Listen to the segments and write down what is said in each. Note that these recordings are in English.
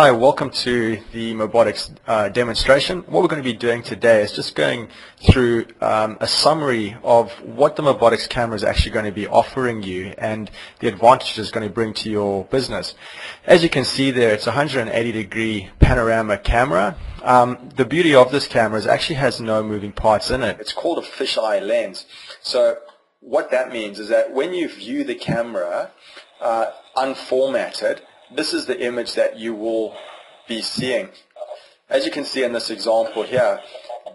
Hi, welcome to the Mobotics demonstration. What we're going to be doing today is just going through a summary of what the Mobotics camera is actually going to be offering you and the advantages it's going to bring to your business. As you can see there, it's a 180-degree panorama camera. The beauty of this camera is it actually has no moving parts in it. It's called a fisheye lens. So what that means is that when you view the camera unformatted, this is the image that you will be seeing. As you can see in this example here,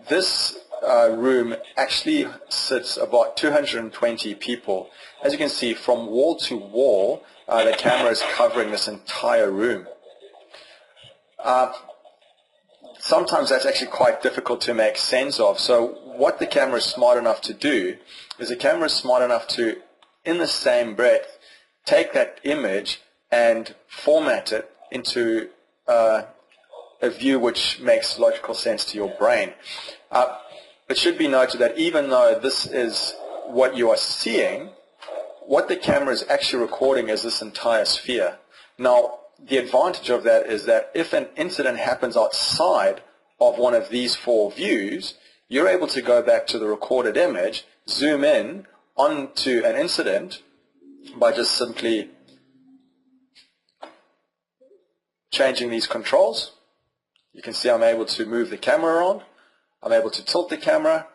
this room actually sits about 220 people. As you can see, from wall to wall, the camera is covering this entire room. Sometimes that's actually quite difficult to make sense of. So what the camera is smart enough to do is the camera is smart enough to, in the same breath, take that image and format it into a view which makes logical sense to your brain. It should be noted that even though this is what you are seeing, what the camera is actually recording is this entire sphere. Now, the advantage of that is that if an incident happens outside of one of these four views, you're able to go back to the recorded image, zoom in onto an incident by just simply changing these controls. You can see I'm able to move the camera around. I'm able to tilt the camera.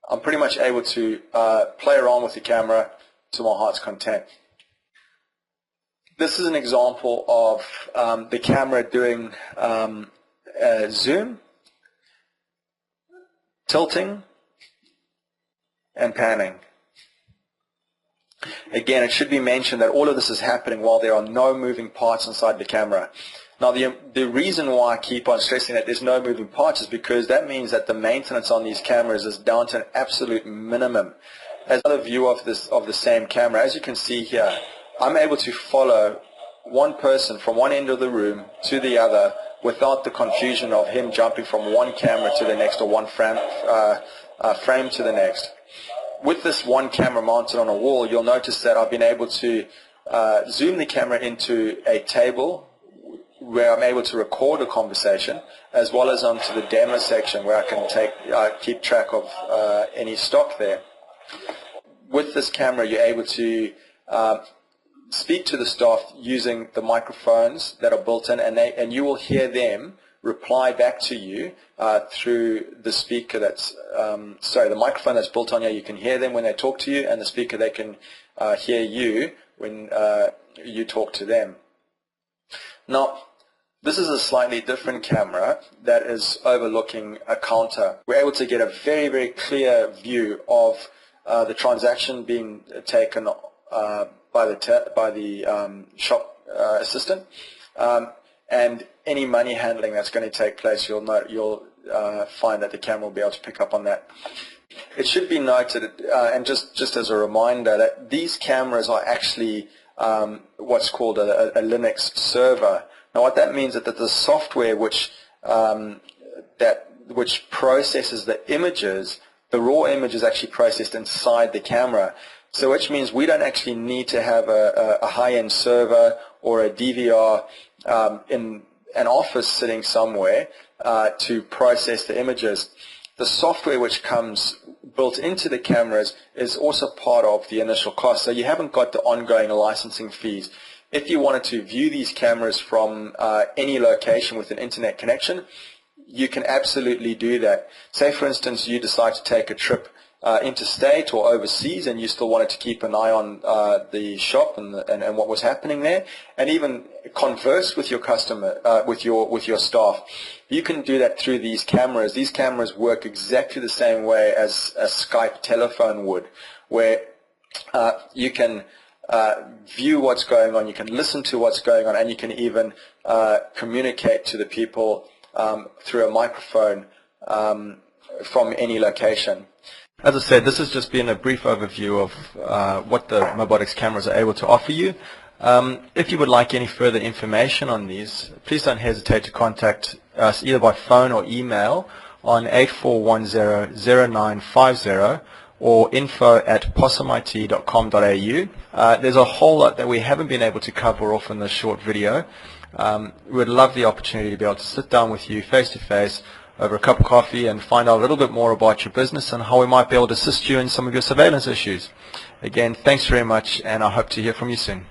I'm pretty much able to play around with the camera to my heart's content. This is an example of the camera doing zoom, tilting, and panning. Again, it should be mentioned that all of this is happening while there are no moving parts inside the camera. Now, the reason why I keep on stressing that there's no moving parts is because that means that the maintenance on these cameras is down to an absolute minimum. As another view of the same camera, as you can see here, I'm able to follow one person from one end of the room to the other without the confusion of him jumping from one camera to the next or one frame to the next. With this one camera mounted on a wall, you'll notice that I've been able to zoom the camera into a table where I'm able to record a conversation, as well as onto the demo section where I can keep track of any stock there. With this camera, you're able to speak to the staff using the microphones that are built in, and you will hear them reply back to you through the speaker that's, the microphone that's built on here. You can hear them when they talk to you, and the speaker, they can hear you when you talk to them. Now, this is a slightly different camera that is overlooking a counter. We're able to get a very, very clear view of the transaction being taken by the shop assistant. And any money handling that's going to take place, you'll find that the camera will be able to pick up on that. It should be noted, and just as a reminder, that these cameras are actually what's called a Linux server. Now, what that means is that the software which processes the images, the raw image is actually processed inside the camera. So which means we don't actually need to have a high-end server or a DVR in an office sitting somewhere to process the images. The software which comes built into the cameras is also part of the initial cost, so you haven't got the ongoing licensing fees. If you wanted to view these cameras from any location with an internet connection, you can absolutely do that. Say, for instance, you decide to take a trip interstate or overseas, and you still wanted to keep an eye on the shop and what was happening there, and even converse with your customer, with your staff. You can do that through these cameras. These cameras work exactly the same way as a Skype telephone would, where you can view what's going on, you can listen to what's going on, and you can even communicate to the people through a microphone from any location. As I said, this has just been a brief overview of what the Mobotics cameras are able to offer you. If you would like any further information on these, please don't hesitate to contact us either by phone or email on 8410-0950, or info@possumit.com.au. There's a whole lot that we haven't been able to cover off in this short video. We would love the opportunity to be able to sit down with you face to face over a cup of coffee and find out a little bit more about your business and how we might be able to assist you in some of your surveillance issues. Again, thanks very much, and I hope to hear from you soon.